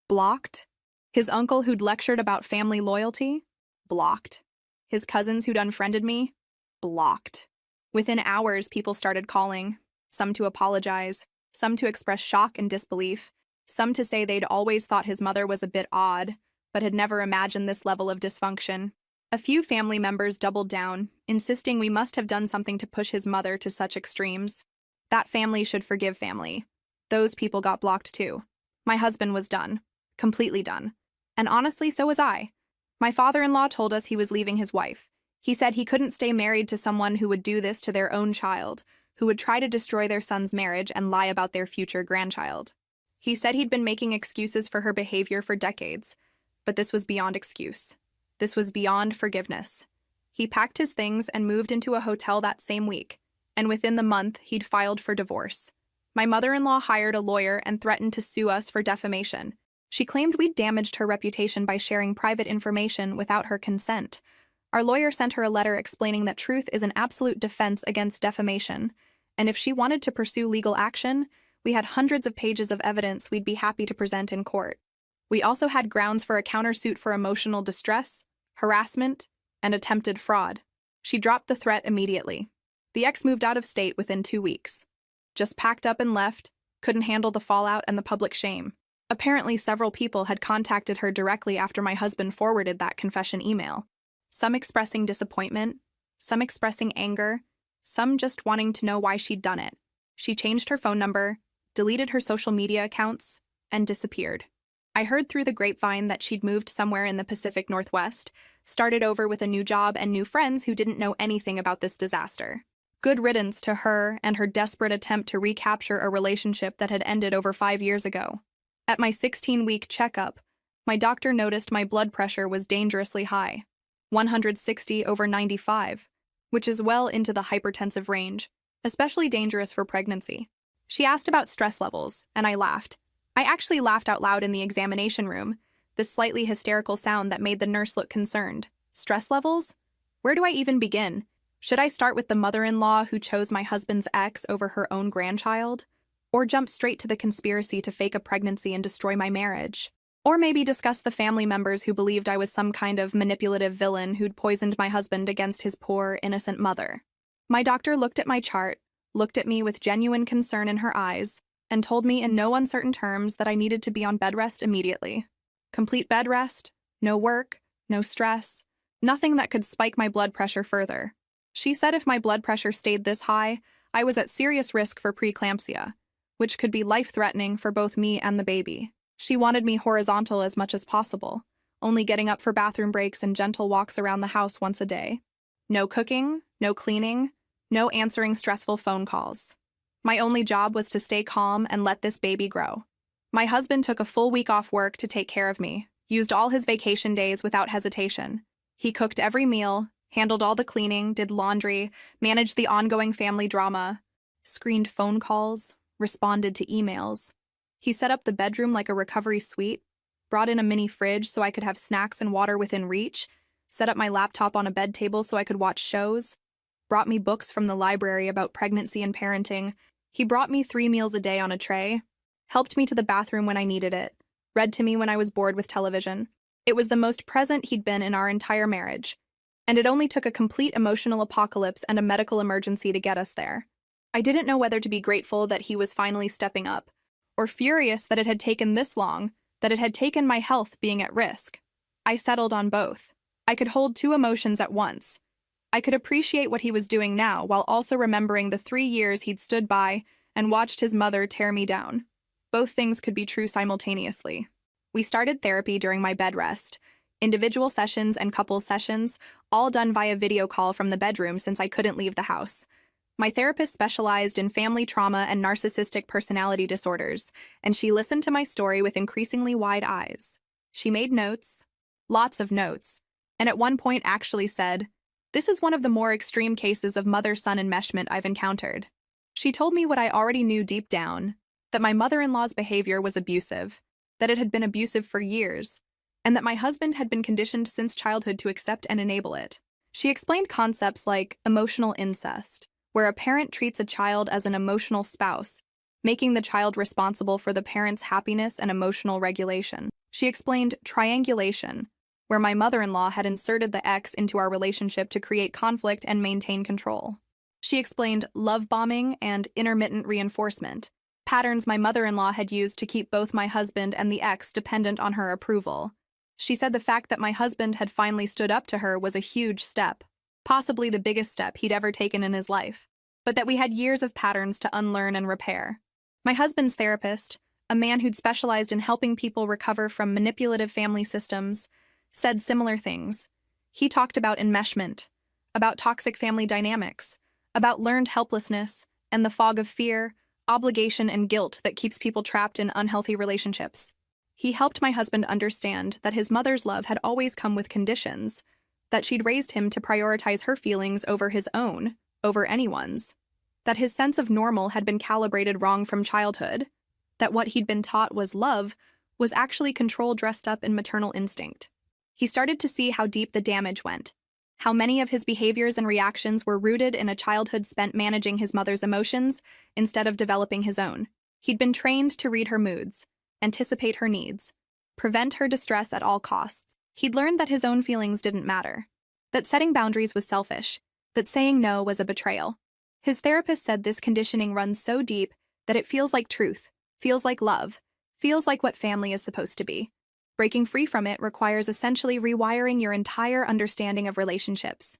Blocked. His uncle who'd lectured about family loyalty? Blocked. His cousins who'd unfriended me? Blocked. Within hours, people started calling, some to apologize, some to express shock and disbelief, some to say they'd always thought his mother was a bit odd, but had never imagined this level of dysfunction. A few family members doubled down, insisting we must have done something to push his mother to such extremes. That family should forgive family. Those people got blocked too. My husband was done. Completely done. And honestly, so was I. My father-in-law told us he was leaving his wife. He said he couldn't stay married to someone who would do this to their own child, who would try to destroy their son's marriage and lie about their future grandchild. He said he'd been making excuses for her behavior for decades, but this was beyond excuse. This was beyond forgiveness. He packed his things and moved into a hotel that same week, and within the month, he'd filed for divorce. My mother-in-law hired a lawyer and threatened to sue us for defamation. She claimed we'd damaged her reputation by sharing private information without her consent. Our lawyer sent her a letter explaining that truth is an absolute defense against defamation, and if she wanted to pursue legal action, we had hundreds of pages of evidence we'd be happy to present in court. We also had grounds for a countersuit for emotional distress, harassment, and attempted fraud. She dropped the threat immediately. The ex moved out of state within 2 weeks. Just packed up and left, couldn't handle the fallout and the public shame. Apparently, several people had contacted her directly after my husband forwarded that confession email. Some expressing disappointment, some expressing anger, some just wanting to know why she'd done it. She changed her phone number, deleted her social media accounts, and disappeared. I heard through the grapevine that she'd moved somewhere in the Pacific Northwest, started over with a new job and new friends who didn't know anything about this disaster. Good riddance to her and her desperate attempt to recapture a relationship that had ended over 5 years ago. At my 16-week checkup, my doctor noticed my blood pressure was dangerously high, 160/95, which is well into the hypertensive range, especially dangerous for pregnancy. She asked about stress levels, and I laughed. I actually laughed out loud in the examination room, this slightly hysterical sound that made the nurse look concerned. Stress levels? Where do I even begin? Should I start with the mother-in-law who chose my husband's ex over her own grandchild? Or jump straight to the conspiracy to fake a pregnancy and destroy my marriage? Or maybe discuss the family members who believed I was some kind of manipulative villain who'd poisoned my husband against his poor, innocent mother. My doctor looked at my chart, looked at me with genuine concern in her eyes, and told me in no uncertain terms that I needed to be on bed rest immediately. Complete bed rest, no work, no stress, nothing that could spike my blood pressure further. She said if my blood pressure stayed this high, I was at serious risk for preeclampsia, which could be life-threatening for both me and the baby. She wanted me horizontal as much as possible, only getting up for bathroom breaks and gentle walks around the house once a day. No cooking, no cleaning, no answering stressful phone calls. My only job was to stay calm and let this baby grow. My husband took a full week off work to take care of me, used all his vacation days without hesitation. He cooked every meal, handled all the cleaning, did laundry, managed the ongoing family drama, screened phone calls, responded to emails. He set up the bedroom like a recovery suite, brought in a mini fridge so I could have snacks and water within reach, set up my laptop on a bed table so I could watch shows, brought me books from the library about pregnancy and parenting. He brought me 3 meals a day on a tray, helped me to the bathroom when I needed it, read to me when I was bored with television. It was the most present he'd been in our entire marriage. And it only took a complete emotional apocalypse and a medical emergency to get us there. I didn't know whether to be grateful that he was finally stepping up, or furious that it had taken this long, that it had taken my health being at risk. I settled on both. I could hold two emotions at once. I could appreciate what he was doing now while also remembering the 3 years he'd stood by and watched his mother tear me down. Both things could be true simultaneously. We started therapy during my bed rest, individual sessions and couples sessions, all done via video call from the bedroom since I couldn't leave the house. My therapist specialized in family trauma and narcissistic personality disorders, and she listened to my story with increasingly wide eyes. She made notes, lots of notes, and at one point actually said, "This is one of the more extreme cases of mother-son enmeshment I've encountered." She told me what I already knew deep down, that my mother-in-law's behavior was abusive, that it had been abusive for years, and that my husband had been conditioned since childhood to accept and enable it. She explained concepts like emotional incest, where a parent treats a child as an emotional spouse, making the child responsible for the parent's happiness and emotional regulation. She explained triangulation, where my mother-in-law had inserted the ex into our relationship to create conflict and maintain control. She explained love bombing and intermittent reinforcement, patterns my mother-in-law had used to keep both my husband and the ex dependent on her approval. She said the fact that my husband had finally stood up to her was a huge step, possibly the biggest step he'd ever taken in his life, but that we had years of patterns to unlearn and repair. My husband's therapist, a man who'd specialized in helping people recover from manipulative family systems, said similar things. He talked about enmeshment, about toxic family dynamics, about learned helplessness, and the fog of fear, obligation, and guilt that keeps people trapped in unhealthy relationships. He helped my husband understand that his mother's love had always come with conditions, that she'd raised him to prioritize her feelings over his own, over anyone's, that his sense of normal had been calibrated wrong from childhood, that what he'd been taught was love was actually control dressed up in maternal instinct. He started to see how deep the damage went, how many of his behaviors and reactions were rooted in a childhood spent managing his mother's emotions instead of developing his own. He'd been trained to read her moods, anticipate her needs, prevent her distress at all costs. He'd learned that his own feelings didn't matter, that setting boundaries was selfish, that saying no was a betrayal. His therapist said this conditioning runs so deep that it feels like truth, feels like love, feels like what family is supposed to be. Breaking free from it requires essentially rewiring your entire understanding of relationships.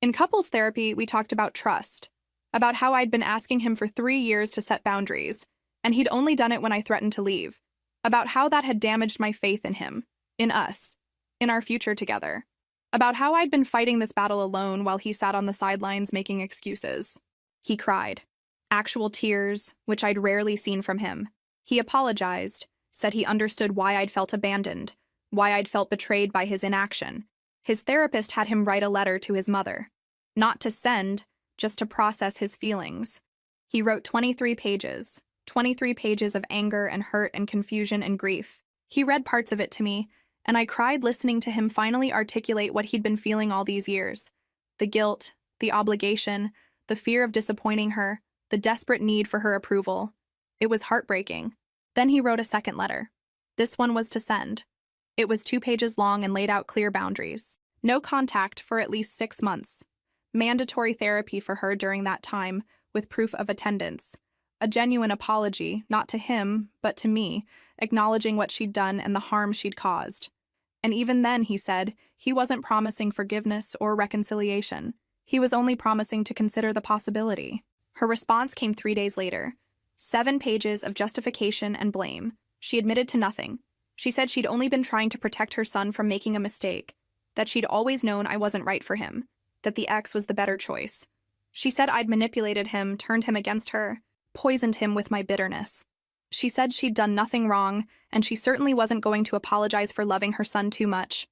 In couples therapy, we talked about trust, about how I'd been asking him for 3 years to set boundaries, and he'd only done it when I threatened to leave, about how that had damaged my faith in him, in us, in our future together, about how I'd been fighting this battle alone while he sat on the sidelines making excuses. He cried. Actual tears, which I'd rarely seen from him. He apologized, said he understood why I'd felt abandoned, why I'd felt betrayed by his inaction. His therapist had him write a letter to his mother. Not to send, just to process his feelings. He wrote 23 pages of anger and hurt and confusion and grief. He read parts of it to me, and I cried listening to him finally articulate what he'd been feeling all these years. The guilt, the obligation, the fear of disappointing her, the desperate need for her approval. It was heartbreaking. Then he wrote a second letter. This one was to send. It was 2 pages long and laid out clear boundaries. No contact for at least 6 months. Mandatory therapy for her during that time, with proof of attendance. A genuine apology, not to him, but to me, acknowledging what she'd done and the harm she'd caused. And even then, he said, he wasn't promising forgiveness or reconciliation. He was only promising to consider the possibility. Her response came 3 days later. 7 pages of justification and blame. She admitted to nothing. She said she'd only been trying to protect her son from making a mistake, that she'd always known I wasn't right for him, that the ex was the better choice. She said I'd manipulated him, turned him against her, poisoned him with my bitterness. She said she'd done nothing wrong, and she certainly wasn't going to apologize for loving her son too much.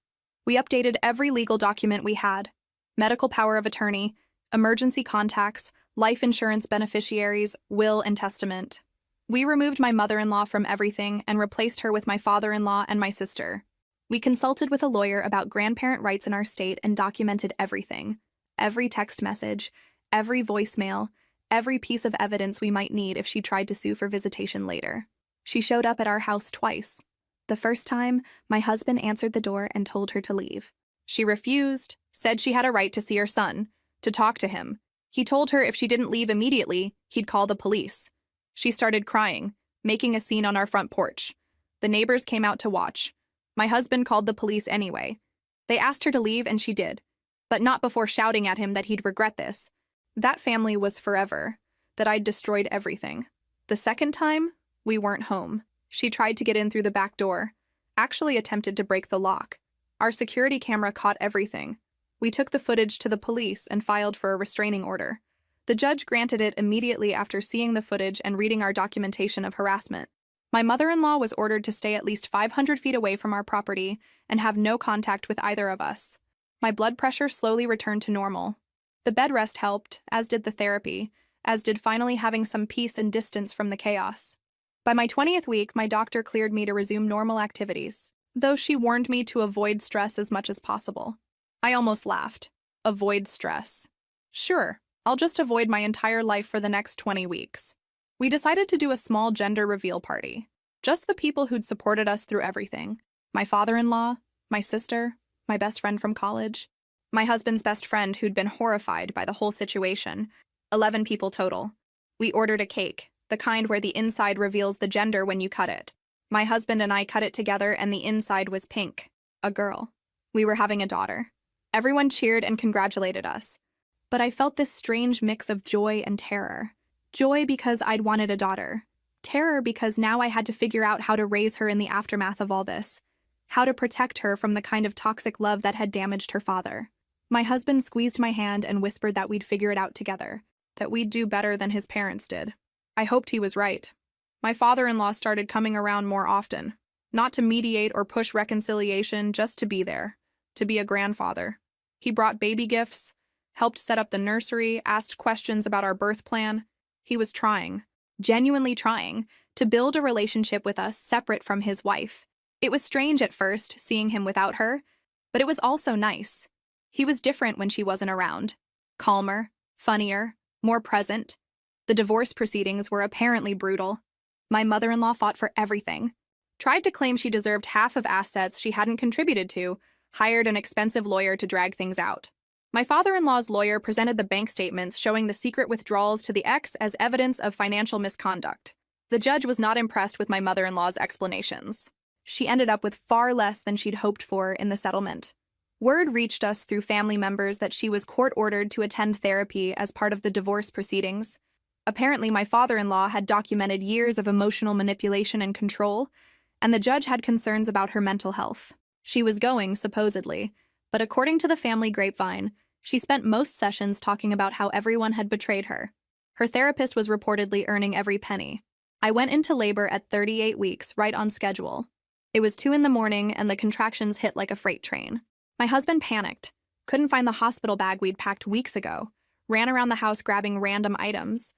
We updated every legal document we had: medical power of attorney, emergency contacts, life insurance beneficiaries, will, and testament. We removed my mother-in-law from everything and replaced her with my father-in-law and my sister. We consulted with a lawyer about grandparent rights in our state and documented everything. Every text message, every voicemail, every piece of evidence we might need if she tried to sue for visitation later. She showed up at our house twice. The first time, my husband answered the door and told her to leave. She refused, said she had a right to see her son, to talk to him. He told her if she didn't leave immediately, he'd call the police. She started crying, making a scene on our front porch. The neighbors came out to watch. My husband called the police anyway. They asked her to leave and she did, but not before shouting at him that he'd regret this. That family was forever, that I'd destroyed everything. The second time, we weren't home. She tried to get in through the back door, actually attempted to break the lock. Our security camera caught everything. We took the footage to the police and filed for a restraining order. The judge granted it immediately after seeing the footage and reading our documentation of harassment. My mother-in-law was ordered to stay at least 500 feet away from our property and have no contact with either of us. My blood pressure slowly returned to normal. The bed rest helped, as did the therapy, as did finally having some peace and distance from the chaos. By my 20th week, my doctor cleared me to resume normal activities, though she warned me to avoid stress as much as possible. I almost laughed. Avoid stress. Sure, I'll just avoid my entire life for the next 20 weeks. We decided to do a small gender reveal party. Just the people who'd supported us through everything. My father-in-law, my sister, my best friend from college, my husband's best friend who'd been horrified by the whole situation. 11 people total. We ordered a cake, the kind where the inside reveals the gender when you cut it. My husband and I cut it together and the inside was pink. A girl. We were having a daughter. Everyone cheered and congratulated us. But I felt this strange mix of joy and terror. Joy because I'd wanted a daughter. Terror because now I had to figure out how to raise her in the aftermath of all this. How to protect her from the kind of toxic love that had damaged her father. My husband squeezed my hand and whispered that we'd figure it out together, that we'd do better than his parents did. I hoped he was right. My father-in-law started coming around more often, not to mediate or push reconciliation, just to be there, to be a grandfather. He brought baby gifts, helped set up the nursery, asked questions about our birth plan. He was trying, genuinely trying, to build a relationship with us separate from his wife. It was strange at first, seeing him without her, but it was also nice. He was different when she wasn't around. Calmer, funnier, more present. The divorce proceedings were apparently brutal. My mother-in-law fought for everything. Tried to claim she deserved half of assets she hadn't contributed to, hired an expensive lawyer to drag things out. My father-in-law's lawyer presented the bank statements showing the secret withdrawals to the ex as evidence of financial misconduct. The judge was not impressed with my mother-in-law's explanations. She ended up with far less than she'd hoped for in the settlement. Word reached us through family members that she was court-ordered to attend therapy as part of the divorce proceedings. Apparently, my father-in-law had documented years of emotional manipulation and control, and the judge had concerns about her mental health. She was going, supposedly, but according to the family grapevine, she spent most sessions talking about how everyone had betrayed her. Her therapist was reportedly earning every penny. I went into labor at 38 weeks, right on schedule. It was 2 a.m, and the contractions hit like a freight train. My husband panicked, couldn't find the hospital bag we'd packed weeks ago, ran around the house grabbing random items.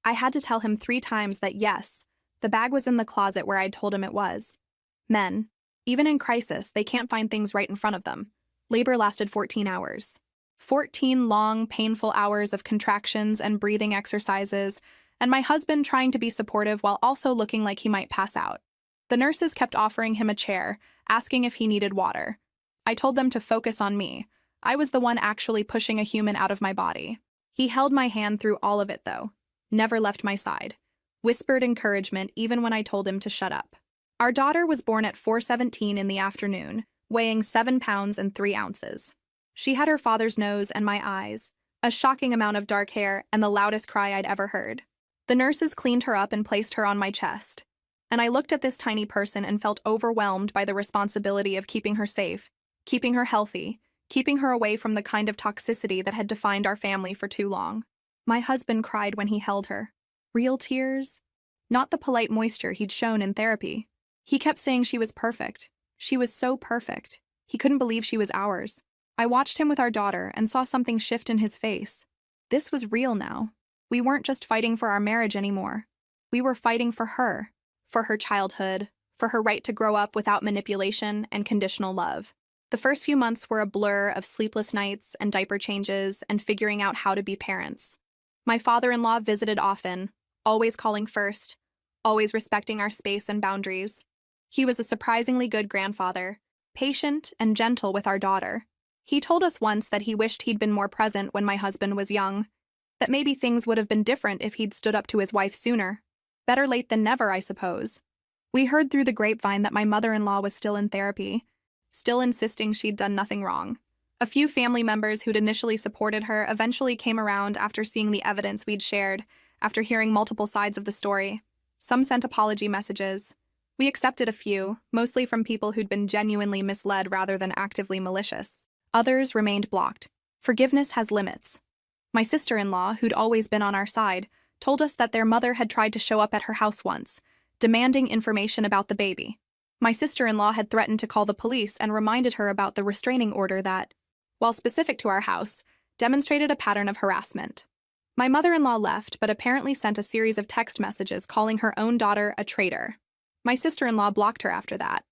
I had to tell him 3 times that yes, the bag was in the closet where I'd told him it was. Men, even in crisis, they can't find things right in front of them. Labor lasted 14 hours. 14 long, painful hours of contractions and breathing exercises, and my husband trying to be supportive while also looking like he might pass out. The nurses kept offering him a chair, asking if he needed water. I told them to focus on me. I was the one actually pushing a human out of my body. He held my hand through all of it, though. Never left my side. Whispered encouragement even when I told him to shut up. Our daughter was born at 4:17 in the afternoon, weighing 7 pounds and 3 ounces. She had her father's nose and my eyes, a shocking amount of dark hair, and the loudest cry I'd ever heard. The nurses cleaned her up and placed her on my chest. And I looked at this tiny person and felt overwhelmed by the responsibility of keeping her safe, keeping her healthy, keeping her away from the kind of toxicity that had defined our family for too long. My husband cried when he held her. Real tears, not the polite moisture he'd shown in therapy. He kept saying she was perfect. She was so perfect. He couldn't believe she was ours. I watched him with our daughter and saw something shift in his face. This was real now. We weren't just fighting for our marriage anymore. We were fighting for her childhood, for her right to grow up without manipulation and conditional love. The first few months were a blur of sleepless nights and diaper changes and figuring out how to be parents. My father-in-law visited often, always calling first, always respecting our space and boundaries. He was a surprisingly good grandfather, patient and gentle with our daughter. He told us once that he wished he'd been more present when my husband was young, that maybe things would have been different if he'd stood up to his wife sooner. Better late than never, I suppose. We heard through the grapevine that my mother-in-law was still in therapy, still insisting she'd done nothing wrong. A few family members who'd initially supported her eventually came around after seeing the evidence we'd shared, after hearing multiple sides of the story. Some sent apology messages. We accepted a few, mostly from people who'd been genuinely misled rather than actively malicious. Others remained blocked. Forgiveness has limits. My sister-in-law, who'd always been on our side, told us that their mother had tried to show up at her house once, demanding information about the baby. My sister-in-law had threatened to call the police and reminded her about the restraining order that, while specific to our house, demonstrated a pattern of harassment. My mother-in-law left, but apparently sent a series of text messages calling her own daughter a traitor. My sister-in-law blocked her after that.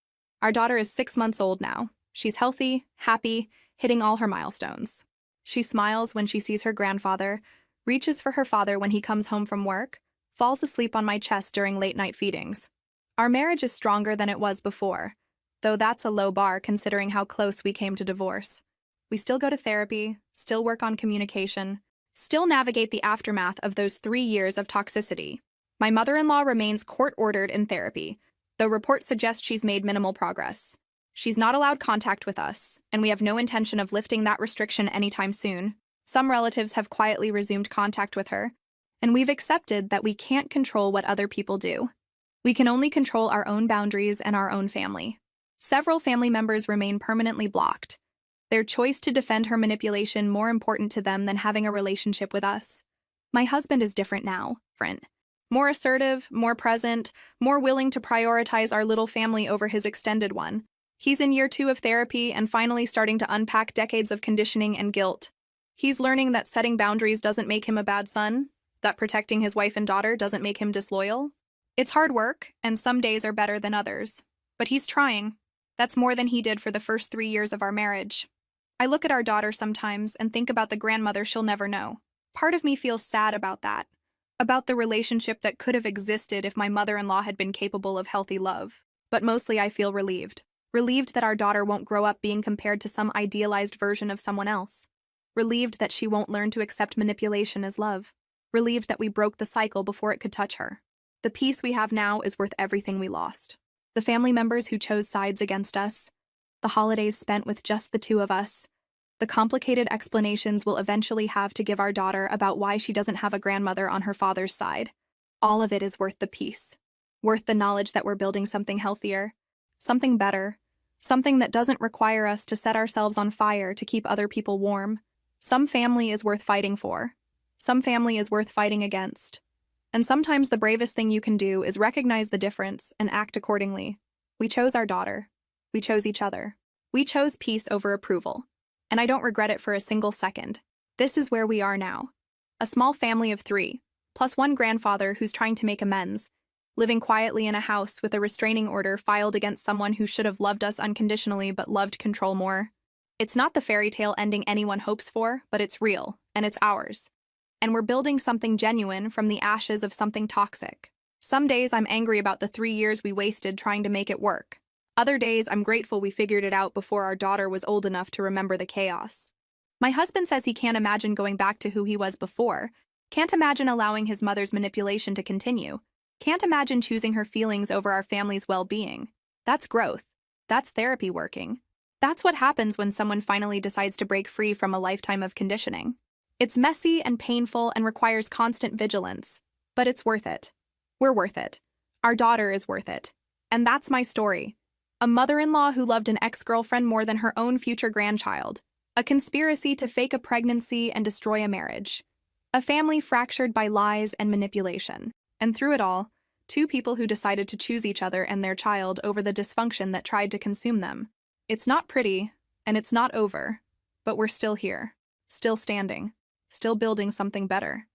Our daughter is 6 months old now. She's healthy, happy, hitting all her milestones. She smiles when she sees her grandfather, reaches for her father when he comes home from work, falls asleep on my chest during late-night feedings. Our marriage is stronger than it was before, though that's a low bar considering how close we came to divorce. We still go to therapy, still work on communication, still navigate the aftermath of those 3 years of toxicity. My mother-in-law remains court-ordered in therapy, though reports suggest she's made minimal progress. She's not allowed contact with us, and we have no intention of lifting that restriction anytime soon. Some relatives have quietly resumed contact with her, and we've accepted that we can't control what other people do. We can only control our own boundaries and our own family. Several family members remain permanently blocked, their choice to defend her manipulation more important to them than having a relationship with us. My husband is different now, friend. More assertive, more present, more willing to prioritize our little family over his extended one. He's in year 2 of therapy and finally starting to unpack decades of conditioning and guilt. He's learning that setting boundaries doesn't make him a bad son, that protecting his wife and daughter doesn't make him disloyal. It's hard work, and some days are better than others. But he's trying. That's more than he did for the first 3 years of our marriage. I look at our daughter sometimes and think about the grandmother she'll never know. Part of me feels sad about that, about the relationship that could have existed if my mother-in-law had been capable of healthy love. But mostly I feel relieved. Relieved that our daughter won't grow up being compared to some idealized version of someone else. Relieved that she won't learn to accept manipulation as love. Relieved that we broke the cycle before it could touch her. The peace we have now is worth everything we lost. The family members who chose sides against us, the holidays spent with just the 2 of us, the complicated explanations we'll eventually have to give our daughter about why she doesn't have a grandmother on her father's side. All of it is worth the peace. Worth the knowledge that we're building something healthier, something better, something that doesn't require us to set ourselves on fire to keep other people warm. Some family is worth fighting for. Some family is worth fighting against. And sometimes the bravest thing you can do is recognize the difference and act accordingly. We chose our daughter. We chose each other. We chose peace over approval. And I don't regret it for a single second. This is where we are now. A small family of 3, plus one grandfather who's trying to make amends, living quietly in a house with a restraining order filed against someone who should have loved us unconditionally but loved control more. It's not the fairy tale ending anyone hopes for, but it's real, and it's ours. And we're building something genuine from the ashes of something toxic. Some days I'm angry about the 3 years we wasted trying to make it work. Other days I'm grateful we figured it out before our daughter was old enough to remember the chaos. My husband says he can't imagine going back to who he was before, can't imagine allowing his mother's manipulation to continue, can't imagine choosing her feelings over our family's well-being. That's growth. That's therapy working. That's what happens when someone finally decides to break free from a lifetime of conditioning. It's messy and painful and requires constant vigilance, but it's worth it. We're worth it. Our daughter is worth it. And that's my story. A mother-in-law who loved an ex-girlfriend more than her own future grandchild. A conspiracy to fake a pregnancy and destroy a marriage. A family fractured by lies and manipulation. And through it all, 2 people who decided to choose each other and their child over the dysfunction that tried to consume them. It's not pretty, and it's not over, but we're still here, still standing, still building something better.